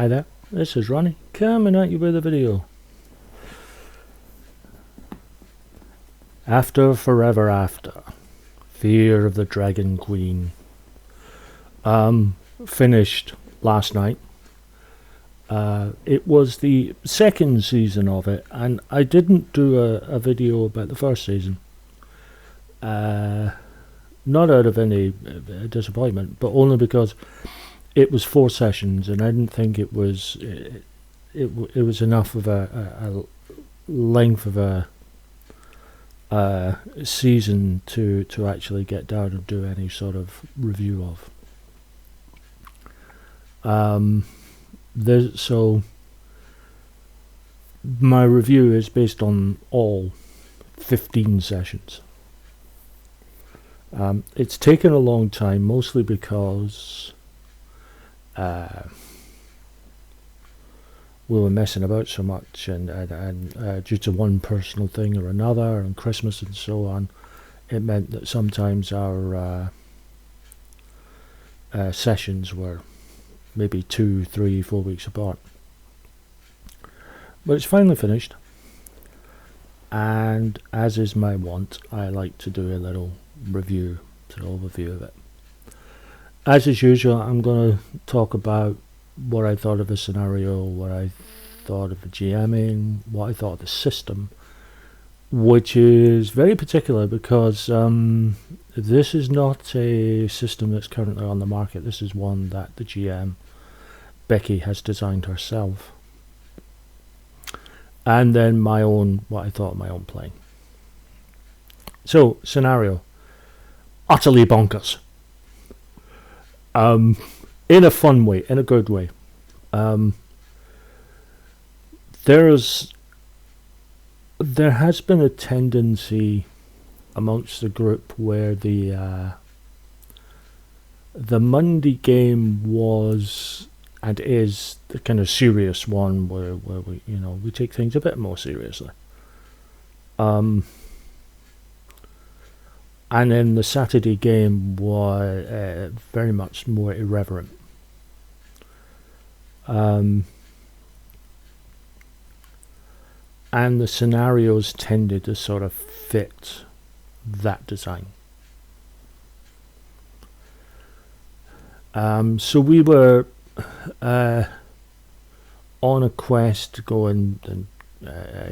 Hi there, this is Ronnie, coming at you with a video. After Forever After, Fear of the Dragon Queen. Finished last night. It was the second season of it, and I didn't do a video about the first season. Not out of any disappointment, but only because it was 4 sessions, and I didn't think it was enough of a length of a season to actually get down and do any sort of review of. So my review is based on all 15 sessions. It's taken a long time, mostly because we were messing about so much, and due to one personal thing or another, and Christmas and so on, it meant that sometimes our sessions were maybe 2, 3, 4 weeks apart. But it's finally finished, and as is my wont, I like to do a little review, an overview of it. As is usual, I'm going to talk about what I thought of the scenario, what I thought of the GMing, what I thought of the system, which is very particular because this is not a system that's currently on the market. This is one that the GM, Becky, has designed herself. And then what I thought of my own playing. So, scenario. Utterly bonkers. In a fun way, in a good way. There has been a tendency amongst the group where the Monday game was and is the kind of serious one where we take things a bit more seriously. And then the Saturday game was very much more irreverent. And the scenarios tended to sort of fit that design. So we were on a quest to go and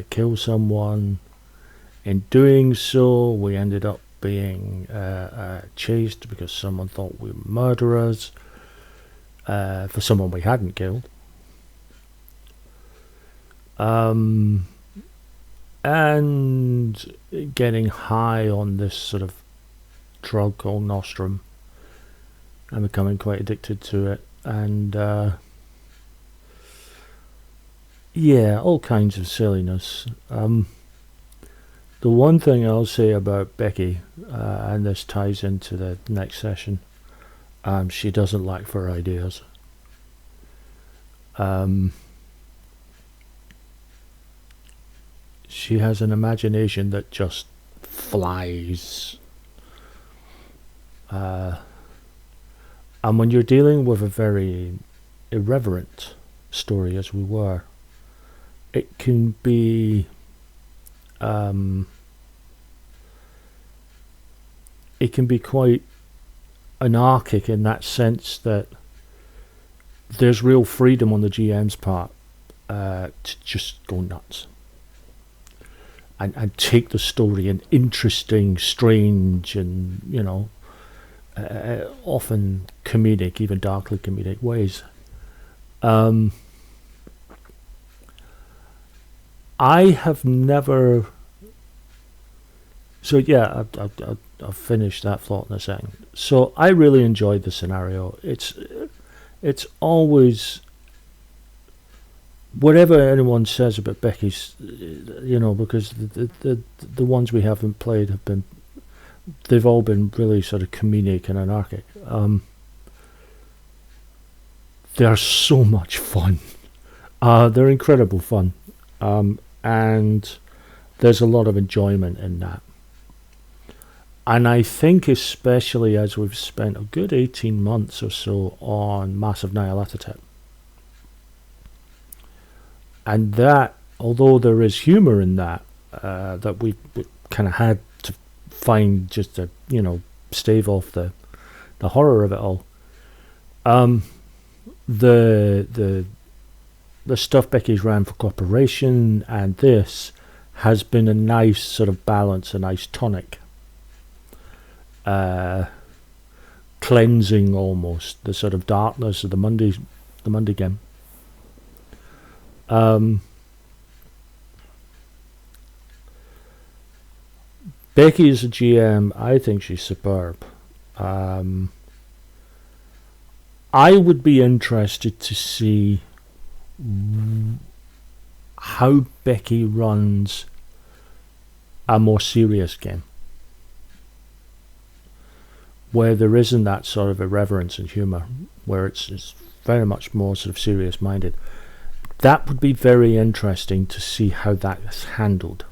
kill someone. In doing so, we ended up being chased because someone thought we were murderers for someone we hadn't killed. And getting high on this sort of drug called Nostrum and becoming quite addicted to it, and all kinds of silliness. The one thing I'll say about Becky, and this ties into the next session, she doesn't lack for ideas. She has an imagination that just flies. And when you're dealing with a very irreverent story, as we were, it can be quite anarchic in that sense that there's real freedom on the GM's part to just go nuts and take the story in interesting, strange, and often comedic, even darkly comedic ways. I have never. So yeah, I'll finish that thought in a second. So I really enjoyed the scenario. It's always, whatever anyone says about Becky's, because the ones we haven't played they've all been really sort of comedic and anarchic. They're so much fun. They're incredible fun. And there's a lot of enjoyment in that. And I think especially as we've spent a good 18 months or so on Massive Nyarlathotep, And that, although there is humour in that, that we kind of had to find just to, stave off the horror of it all. The stuff Becky's ran for Corporation and this has been a nice sort of balance, a nice tonic. Cleansing almost the sort of darkness of the Monday game. Becky as a GM, I think she's superb. I would be interested to see how Becky runs a more serious game, where there isn't that sort of irreverence and humour, where it's very much more sort of serious-minded. That would be very interesting to see how that is handled.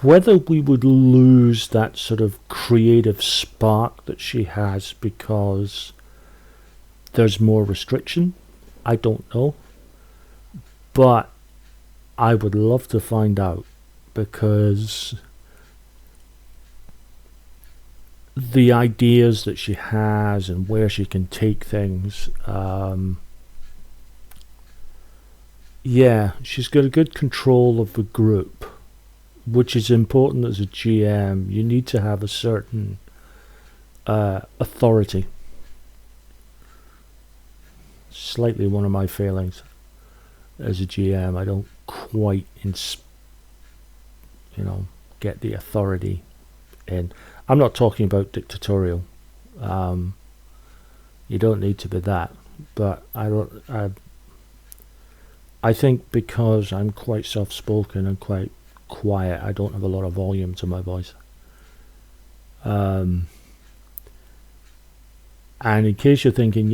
Whether we would lose that sort of creative spark that she has because there's more restriction, I don't know. But I would love to find out, because the ideas that she has and where she can take things, she's got a good control of the group, which is important as a GM. You need to have a certain authority. Slightly one of my failings as a GM. I don't quite get the authority in. I'm not talking about dictatorial. You don't need to be that, but I think because I'm quite soft-spoken and quite quiet, I don't have a lot of volume to my voice. And in case you're thinking,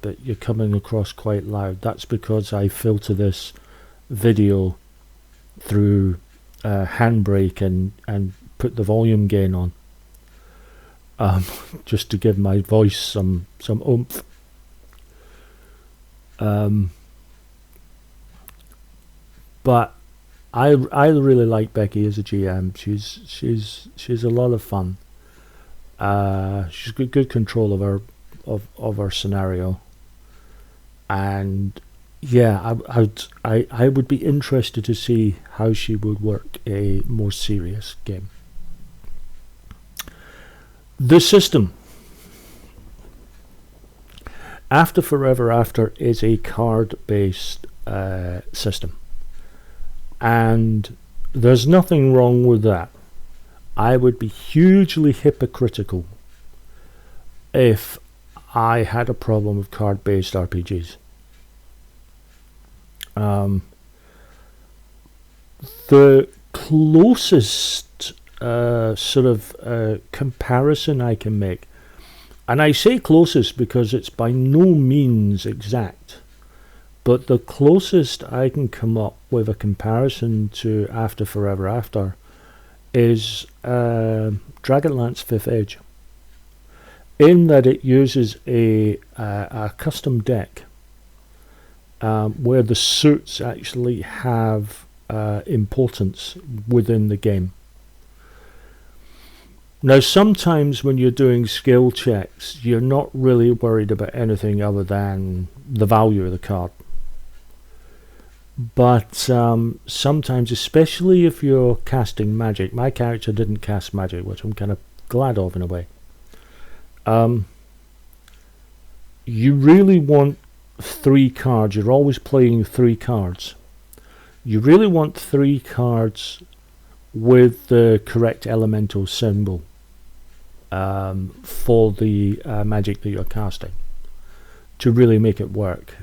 but you're coming across quite loud, that's because I filter this video through Handbrake and put the volume gain on, just to give my voice some oomph. But I really like Becky as a GM. She's a lot of fun. She's got good control of her scenario, and I would be interested to see how she would work a more serious game. The system. After Forever After is a card-based system, and there's nothing wrong with that. I would be hugely hypocritical if I had a problem with card-based RPGs. The closest comparison I can make, and I say closest because it's by no means exact, but the closest I can come up with a comparison to After Forever After is Dragonlance 5th Age, in that it uses a custom deck where the suits actually have importance within the game. Now, sometimes when you're doing skill checks, you're not really worried about anything other than the value of the card. But sometimes, especially if you're casting magic, my character didn't cast magic, which I'm kind of glad of in a way. You really want 3 cards. You're always playing 3 cards. You really want 3 cards with the correct elemental symbol for the magic that you're casting to really make it work.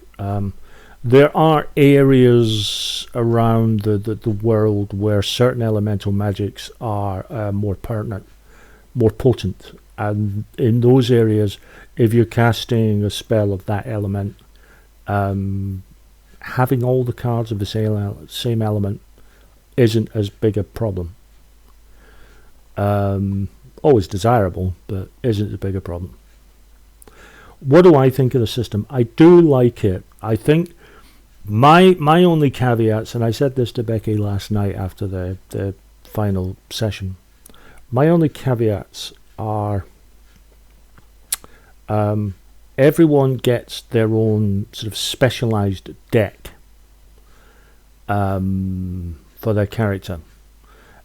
There are areas around the world where certain elemental magics are more pertinent, more potent, and in those areas, if you're casting a spell of that element, having all the cards of the same element isn't as big a problem. Always desirable, but isn't as big a problem. What do I think of the system? I do like it. I think my only caveats, and I said this to Becky last night after the final session, my only caveats are everyone gets their own sort of specialized deck for their character,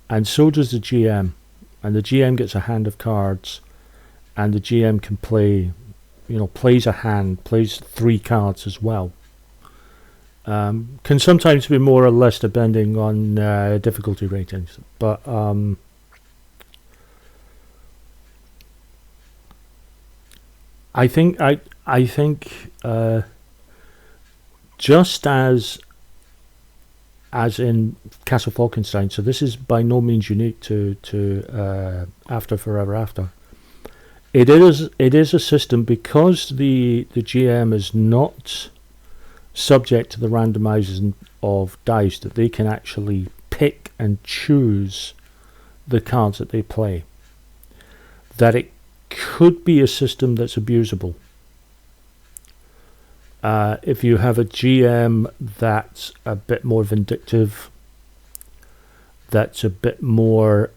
and so does the GM. And the GM gets a hand of cards, and the GM can play, plays a hand, plays 3 cards as well. Can sometimes be more or less depending on difficulty ratings, but I think just as in Castle Falkenstein, so this is by no means unique to After Forever After. It is a system, because the GM is not subject to the randomizing of dice, that they can actually pick and choose the cards that they play, that it could be a system that's abusable. If you have a GM that's a bit more vindictive, that's a bit more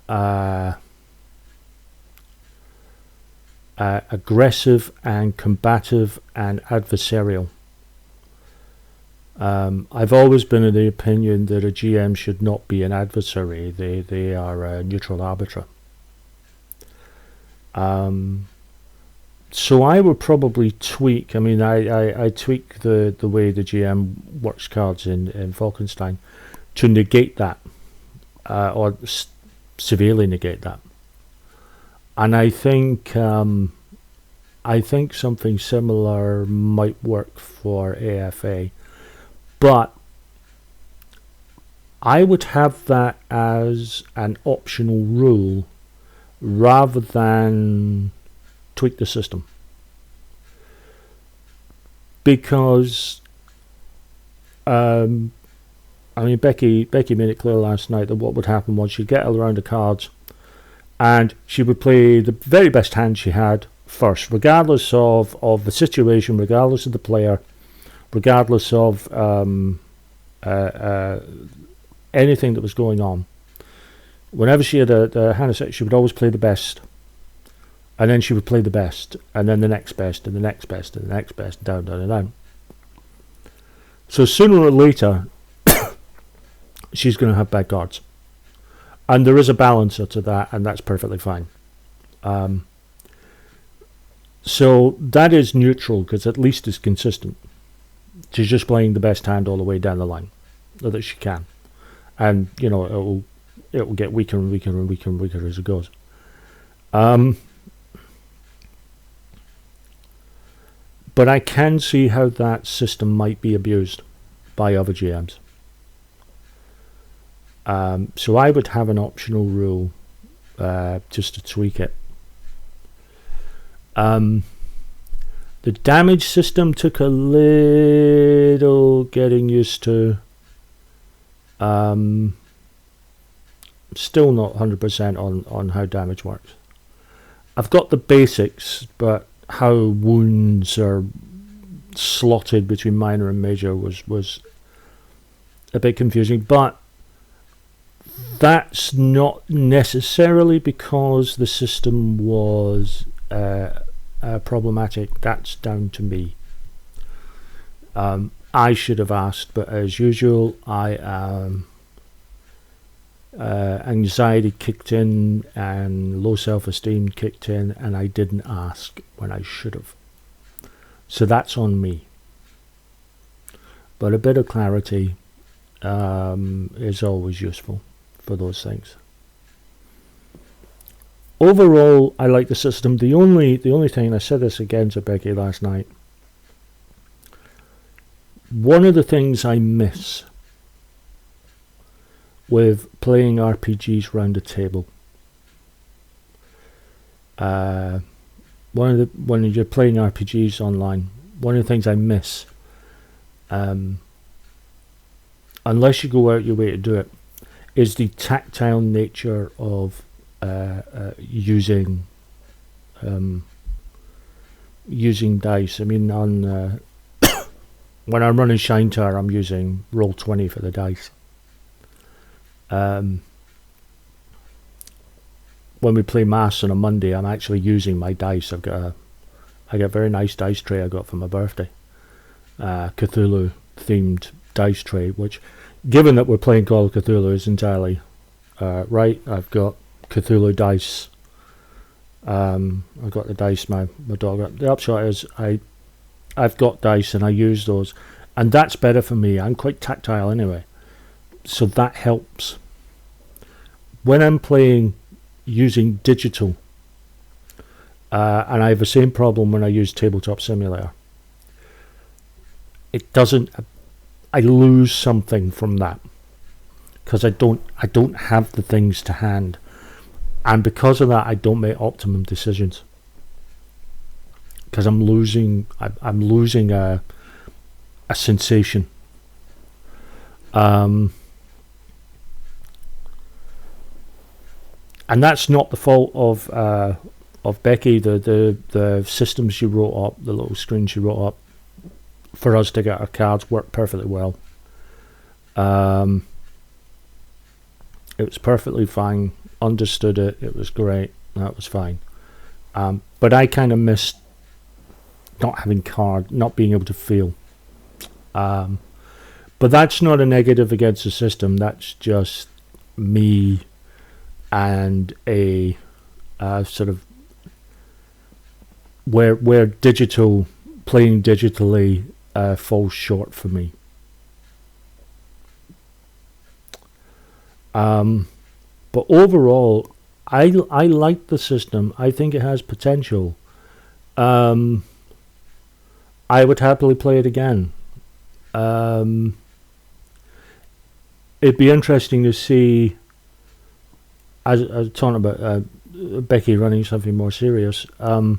aggressive and combative and adversarial. I've always been of the opinion that a GM should not be an adversary. They are a neutral arbiter. So I would probably tweak. I mean, I tweak the way the GM works cards in Falkenstein to negate that, or severely negate that. And I think something similar might work for AFA, but I would have that as an optional rule rather than tweak the system, because I mean, Becky made it clear last night that what would happen was she'd get a round of cards and she would play the very best hand she had first, regardless of the situation, regardless of the player, regardless of anything that was going on. Whenever she had a hand of six, she would always play the best, and then she would play the best, and then the next best, and the next best, and the next best, down, down, and down. So sooner or later, she's going to have bad cards. And there is a balancer to that, and that's perfectly fine. So that is neutral, because at least it's consistent. She's just playing the best hand all the way down the line, so that she can. And, it will get weaker and weaker and weaker and weaker as it goes. But I can see how that system might be abused by other GMs. So I would have an optional rule just to tweak it. The damage system took a little getting used to. Still not 100% on how damage works. I've got the basics, but how wounds are slotted between minor and major was a bit confusing, but that's not necessarily because the system was problematic. That's down to me. I should have asked, but as usual, anxiety kicked in and low self-esteem kicked in, and I didn't ask when I should have. So that's on me. But a bit of clarity is always useful for those things. Overall, I like the system. The only thing, I said this again to Becky last night, one of the things I miss with playing RPGs round a table, when you're playing RPGs online, one of the things I miss, unless you go out your way to do it, is the tactile nature of using using dice. I mean, on when I'm running Shine Tower, I'm using Roll20 for the dice. When we play Mass on a Monday, I'm actually using my dice. I got a very nice dice tray I got for my birthday. Cthulhu themed dice tray, which, given that we're playing Call of Cthulhu, is entirely right. I've got Cthulhu dice. I've got the dice my dog got. The upshot is I've got dice and I use those, and that's better for me. I'm quite tactile anyway, so that helps. When I'm playing using digital, and I have the same problem when I use Tabletop Simulator. It doesn't. I lose something from that because I don't have the things to hand, and because of that, I don't make optimum decisions because I'm losing a sensation. And that's not the fault of Becky. The systems she wrote up, the little screen she wrote up for us to get our cards, worked perfectly well. It was perfectly fine. Understood it. It was great. That was fine. But I kind of missed not having card, not being able to feel. But that's not a negative against the system. That's just me and a sort of where digital, playing digitally falls short for me. But overall, I like the system. I think it has potential. I would happily play it again. It'd be interesting to see, as I was talking about Becky running something more serious, a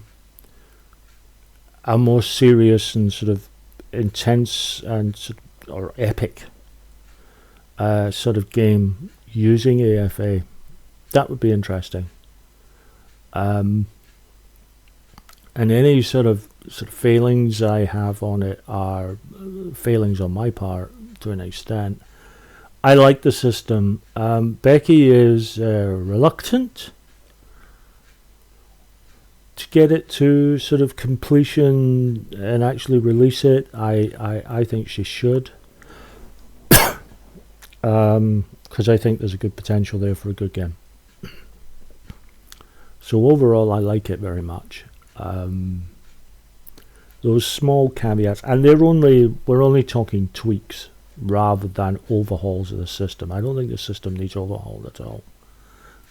more serious and sort of intense and or epic sort of game using AFA. That would be interesting. And any sort of failings I have on it are failings on my part to an extent. I like the system. Becky is reluctant to get it to sort of completion and actually release it. I think she should, because I think there's a good potential there for a good game. So overall, I like it very much. Those small caveats, and we're only talking tweaks rather than overhauls of the system. I don't think the system needs overhauled at all.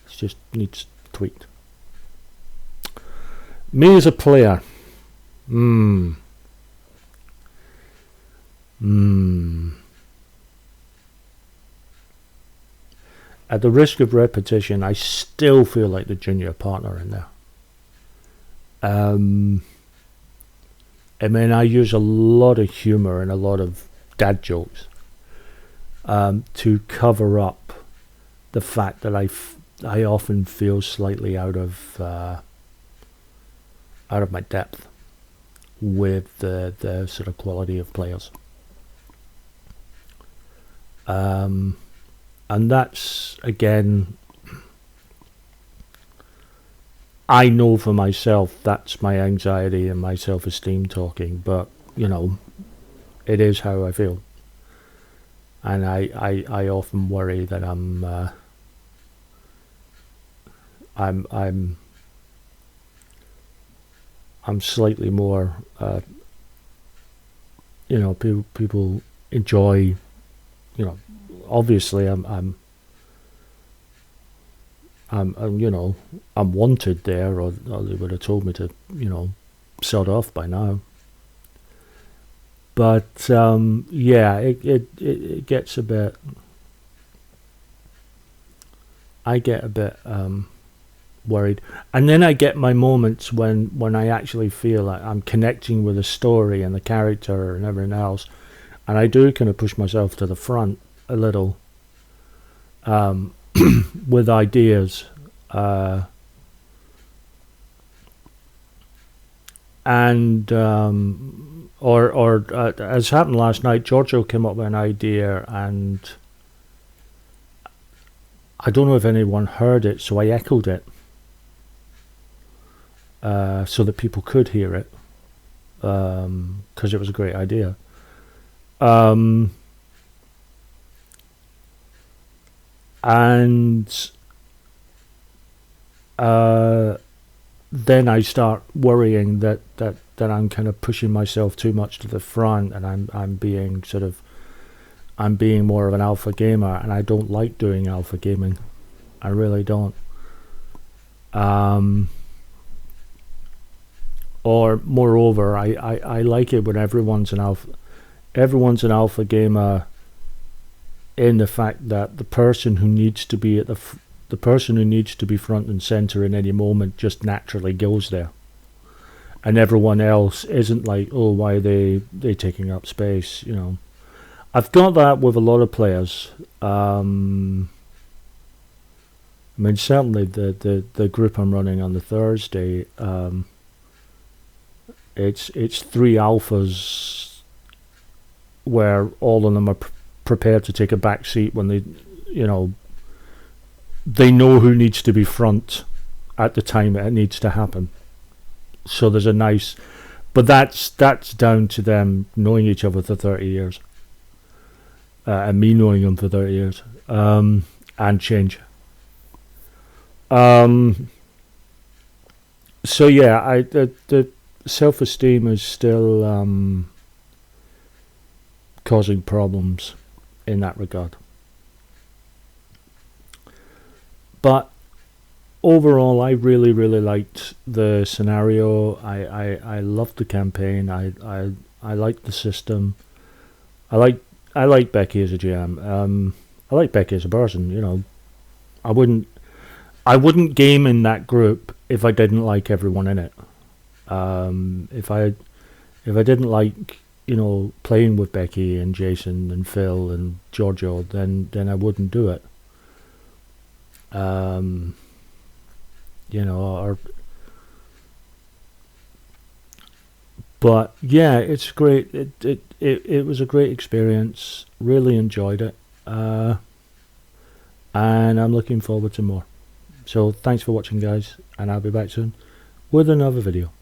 It just needs tweaked. Me as a player, at the risk of repetition, I still feel like the junior partner in there. I mean, I use a lot of humour and a lot of dad jokes to cover up the fact that I often feel slightly out of my depth with the sort of quality of players. And that's, again, I know for myself that's my anxiety and my self-esteem talking, but it is how I feel, and I often worry that I'm slightly more people enjoy, obviously I'm wanted there, or they would have told me to, sod off by now. But it gets a bit. I get a bit worried, and then I get my moments when I actually feel like I'm connecting with the story and the character and everything else, and I do kind of push myself to the front a little. With ideas, and as happened last night, Giorgio came up with an idea, and I don't know if anyone heard it, so I echoed it so that people could hear it, because it was a great idea. And then I start worrying that I'm kind of pushing myself too much to the front, and I'm being more of an alpha gamer, and I don't like doing alpha gaming. I really don't. Or moreover, I like it when everyone's an alpha gamer, in the fact that the person who needs to be the person who needs to be front and center in any moment just naturally goes there, and everyone else isn't like, oh, why are they taking up space, you know. I've got that with a lot of players. I mean, certainly the group I'm running on the Thursday, it's 3 alphas where all of them are prepared to take a back seat when they know who needs to be front at the time it needs to happen. So there's a nice, but that's down to them knowing each other for 30 years, and me knowing them for 30 years, and change. So yeah, the self-esteem is still causing problems in that regard. But overall, I really liked the scenario. I loved the campaign. I liked the system. I like Becky as a GM. I like Becky as a person. You know, I wouldn't game in that group if I didn't like everyone in it. If I didn't like, playing with Becky and Jason and Phil and Giorgio, then I wouldn't do it. But yeah, it's great. It was a great experience. Really enjoyed it, and I'm looking forward to more. So thanks for watching, guys, and I'll be back soon with another video.